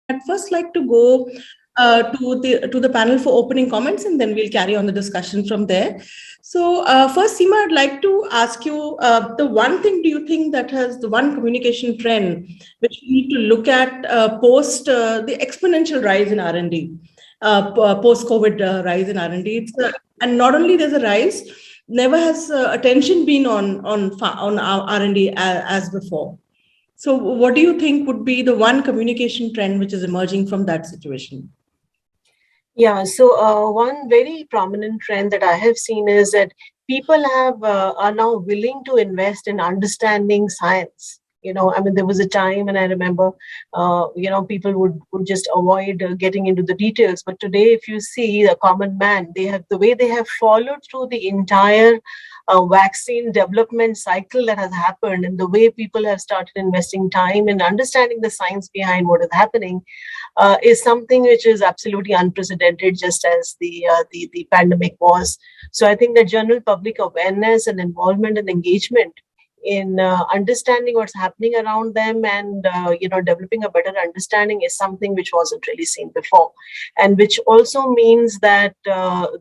I'd first like to go to the panel for opening comments, and then we'll carry on the discussion from there. So, first, Seema, I'd like to ask you the one thing do you think that has the one communication trend which we need to look at post the exponential rise in R&D, post COVID rise in R&D? And not only there's a rise, never has attention been on our R&D as before. So what do you think would be the one communication trend which is emerging from that situation? Yeah, so one very prominent trend that I have seen is that people are now willing to invest in understanding science. I mean, there was a time, and I remember, people would just avoid getting into the details. But today, if you see the common man, the way they have followed through the entire vaccine development cycle that has happened, and the way people have started investing time in understanding the science behind what is happening, is something which is absolutely unprecedented, just as the pandemic was. So I think that general public awareness and involvement and engagement in understanding what's happening around them and developing a better understanding is something which wasn't really seen before, and which also means that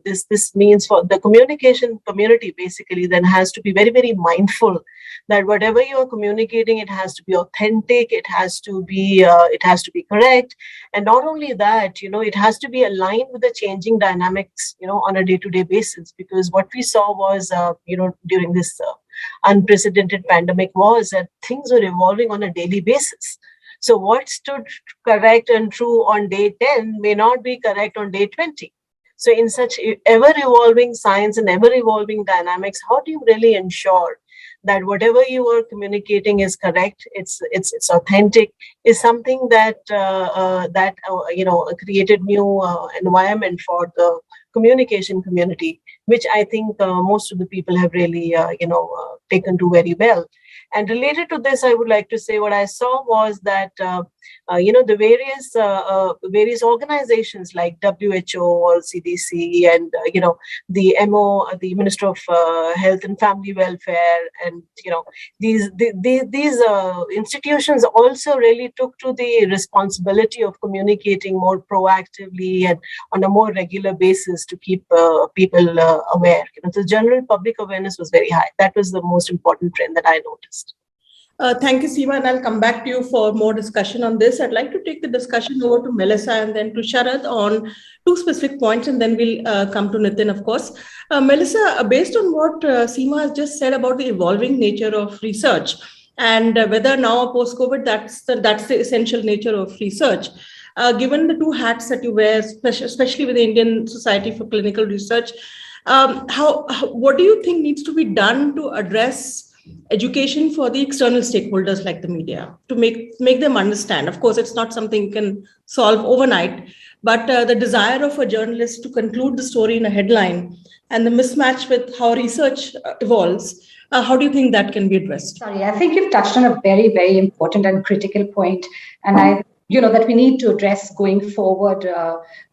this means for the communication community basically then has to be very, very mindful that whatever you are communicating, it has to be authentic, it has to be correct, and not only that, it has to be aligned with the changing dynamics on a day-to-day basis, because what we saw was during this unprecedented pandemic was that things were evolving on a daily basis. So what stood correct and true on day 10 may not be correct on day 20. So in such ever-evolving science and ever-evolving dynamics, how do you really ensure that whatever you are communicating is correct, it's authentic, is something that created new environment for the communication community, which I think most of the people have really taken to very well. And related to this, I would like to say what I saw was that the various organizations like WHO or CDC and the MO, the Minister of Health and Family Welfare, and these institutions also really took to the responsibility of communicating more proactively and on a more regular basis to keep people aware. The general public awareness was very high. That was the most important trend that I noticed. Thank you, Seema, and I'll come back to you for more discussion on this. I'd like to take the discussion over to Melissa and then to Sharad on two specific points, and then we'll come to Nitin, of course. Melissa, based on what Seema has just said about the evolving nature of research and whether now post-COVID that's the essential nature of research, given the two hats that you wear, especially with the Indian Society for Clinical Research, what do you think needs to be done to address education for the external stakeholders like the media to make them understand? Of course, it's not something you can solve overnight, but the desire of a journalist to conclude the story in a headline and the mismatch with how research evolves, how do you think that can be addressed? Sorry, I think you've touched on a very, very important and critical point, and that we need to address going forward,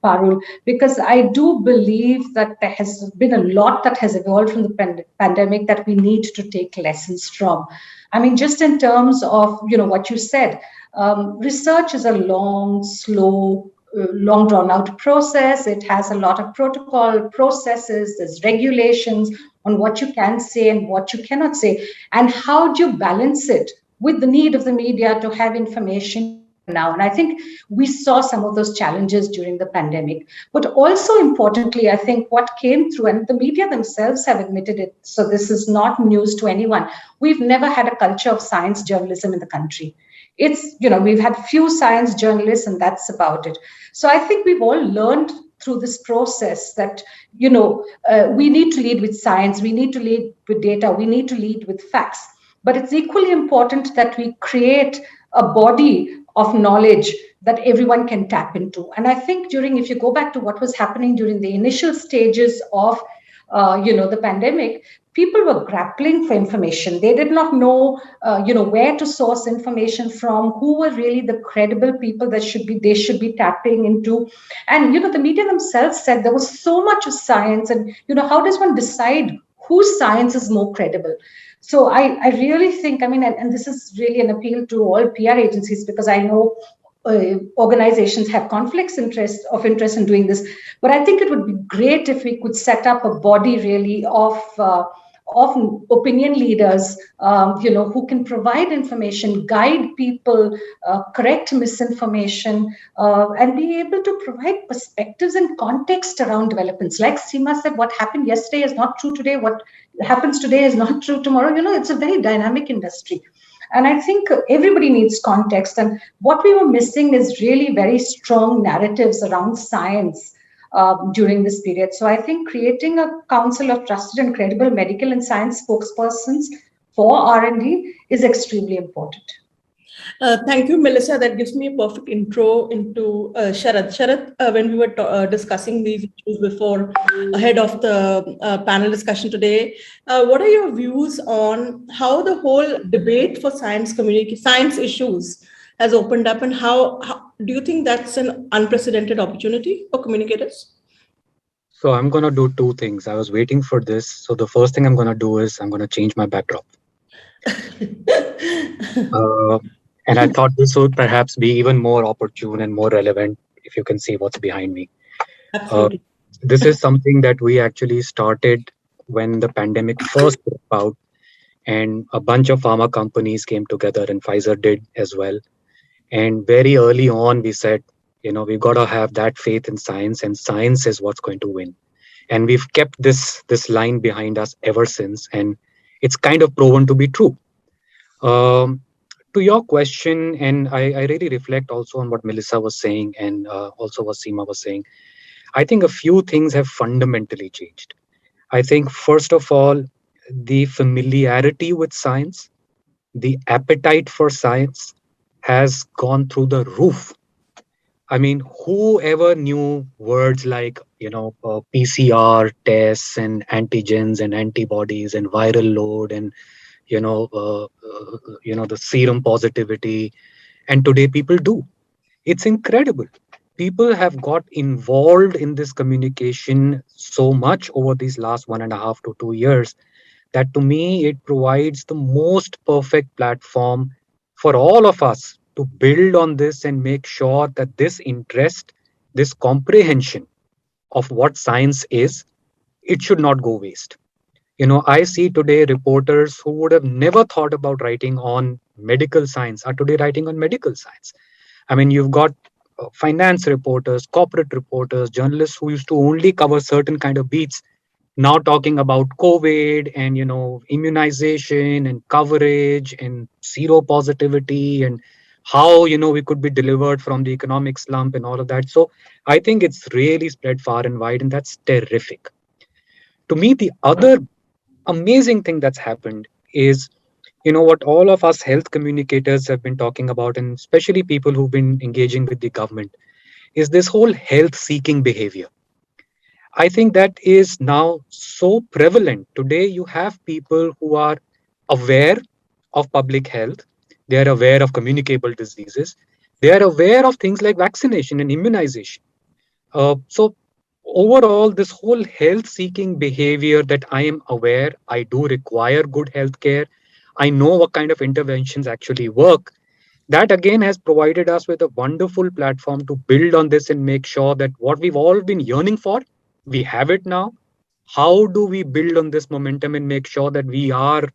Parul, because I do believe that there has been a lot that has evolved from the pandemic that we need to take lessons from. I mean, just in terms of, what you said, research is a long, slow, long drawn out process. It has a lot of protocol processes, there's regulations on what you can say and what you cannot say. And how do you balance it with the need of the media to have information now? And I think we saw some of those challenges during the pandemic. But also importantly, I think what came through, and the media themselves have admitted it, so this is not news to anyone, we've never had a culture of science journalism in the country. It's, we've had few science journalists and that's about it. So I think we've all learned through this process that, we need to lead with science, we need to lead with data, we need to lead with facts. But it's equally important that we create a body of knowledge that everyone can tap into. And I think if you go back to what was happening during the initial stages of, the pandemic, people were grappling for information. They did not know, where to source information from, who were really the credible people that they should be tapping into. And, the media themselves said there was so much of science and, how does one decide whose science is more credible? So I really think, and this is really an appeal to all PR agencies, because I know organizations have conflicts of interest in doing this. But I think it would be great if we could set up a body really of opinion leaders, who can provide information, guide people, correct misinformation, and be able to provide perspectives and context around developments. Like Seema said, what happened yesterday is not true today. What happens today is not true tomorrow. It's a very dynamic industry. And I think everybody needs context. And what we were missing is really very strong narratives around science during this period. So I think creating a council of trusted and credible medical and science spokespersons for R&D is extremely important. Thank you, Melissa. That gives me a perfect intro into Sharad. Sharad, when we were discussing these issues before, ahead of the panel discussion today, what are your views on how the whole debate for science issues has opened up, and how do you think that's an unprecedented opportunity for communicators? So I'm going to do two things. I was waiting for this. So the first thing I'm going to do is I'm going to change my backdrop. And I thought this would perhaps be even more opportune and more relevant if you can see what's behind me. Absolutely. This is something that we actually started when the pandemic first broke out, and a bunch of pharma companies came together, and Pfizer did as well. And very early on, we said, we've got to have that faith in science, and science is what's going to win. And we've kept this line behind us ever since, and it's kind of proven to be true. To your question, and I really reflect also on what Melissa was saying and also what Seema was saying, I think a few things have fundamentally changed. I think, first of all, the familiarity with science, the appetite for science has gone through the roof. I mean, whoever knew words like, PCR tests and antigens and antibodies and viral load and, the serum positivity. And today people do. It's incredible. People have got involved in this communication so much over these last 1.5 to 2 years that to me, it provides the most perfect platform for all of us to build on this and make sure that this interest, this comprehension of what science is, it should not go waste. I see today reporters who would have never thought about writing on medical science are today writing on medical science. I mean, you've got finance reporters, corporate reporters, journalists who used to only cover certain kind of beats, now talking about COVID and, immunization and coverage and seropositivity and how, we could be delivered from the economic slump and all of that. So I think it's really spread far and wide, and that's terrific. To me, the other amazing thing that's happened is, what all of us health communicators have been talking about, and especially people who've been engaging with the government, is this whole health-seeking behavior. I think that is now so prevalent. Today, you have people who are aware of public health. They are aware of communicable diseases. They are aware of things like vaccination and immunization. So overall, this whole health-seeking behavior that I am aware, I do require good health care. I know what kind of interventions actually work. That again has provided us with a wonderful platform to build on this and make sure that what we've all been yearning for, we have it now. How do we build on this momentum and make sure that we are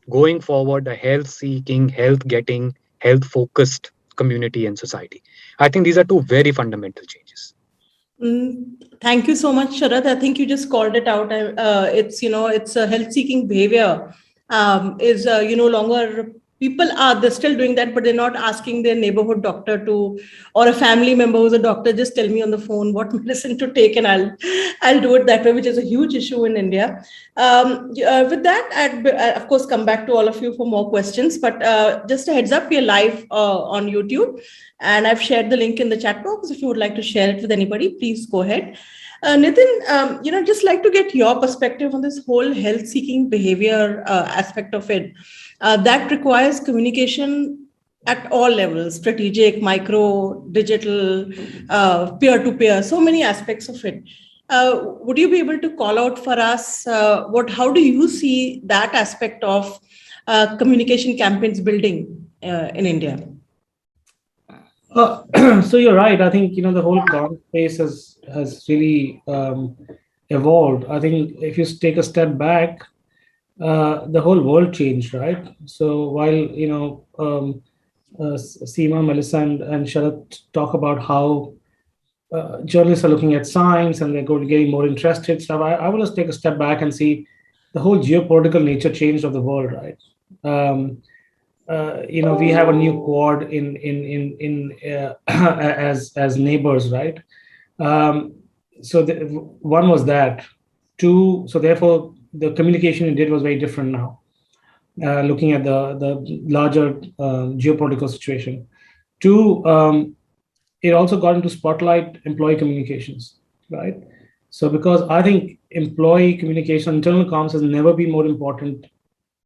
going forward a health-seeking, health-getting, health-focused community and society? I think these are two very fundamental changes. Thank you so much, Sharad. I think you just called it out. It's a health-seeking behavior. Is no longer, they're still doing that, but they're not asking their neighborhood doctor or a family member who's a doctor, just tell me on the phone what medicine to take and I'll do it that way, which is a huge issue in India. With that, I'd of course come back to all of you for more questions, but just a heads up, we are live on YouTube, and I've shared the link in the chat box. If you would like to share it with anybody, please go ahead. Nitin, just like to get your perspective on this whole health-seeking behavior aspect of it. That requires communication at all levels: strategic, micro, digital, peer-to-peer, so many aspects of it. Would you be able to call out for us how do you see that aspect of communication campaigns building in India? So you're right. I think the whole comms space has really evolved. I think if you take a step back, the whole world changed, right? So while Seema, Melissa, and Sharat talk about how journalists are looking at science and they're going to getting more interested stuff, I want to take a step back and see the whole geopolitical nature changed of the world, right? We have a new quad in as neighbors, right? Um, so one was that. Two, so therefore the communication it did was very different now. Looking at the larger geopolitical situation. Two, it also got into spotlight employee communications, right? So because I think employee communication, internal comms has never been more important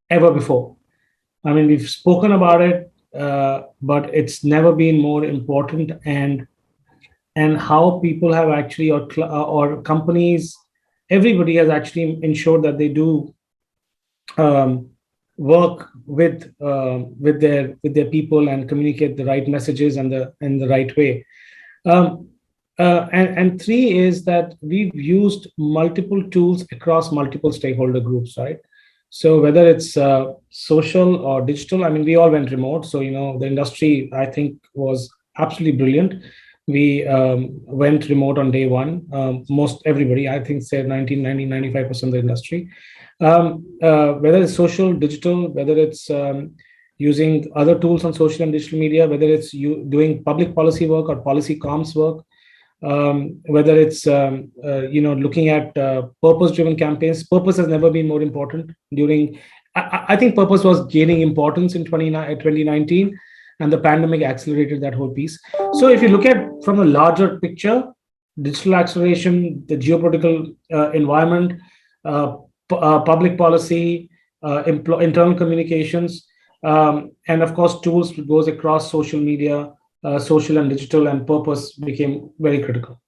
ever before. I mean, we've spoken about it, but it's never been more important. And how people have actually, or companies, everybody has actually ensured that they do um, work with their people and communicate the right messages and the right way. Um, and three is that we've used multiple tools across multiple stakeholder groups, right? So whether it's social or digital, I mean, we all went remote. So the industry, I think, was absolutely brilliant. We went remote on day one. Most everybody, I think, said 95% of the industry. Whether it's social, digital, whether it's using other tools on social and digital media, whether it's you doing public policy work or policy comms work, whether it's looking at purpose-driven campaigns. Purpose has never been more important during. I think purpose was gaining importance in 2019, and the pandemic accelerated that whole piece. So if you look at from a larger picture, digital acceleration, the geopolitical environment, public policy, internal communications, and of course tools goes across social media, social and digital, and purpose became very critical.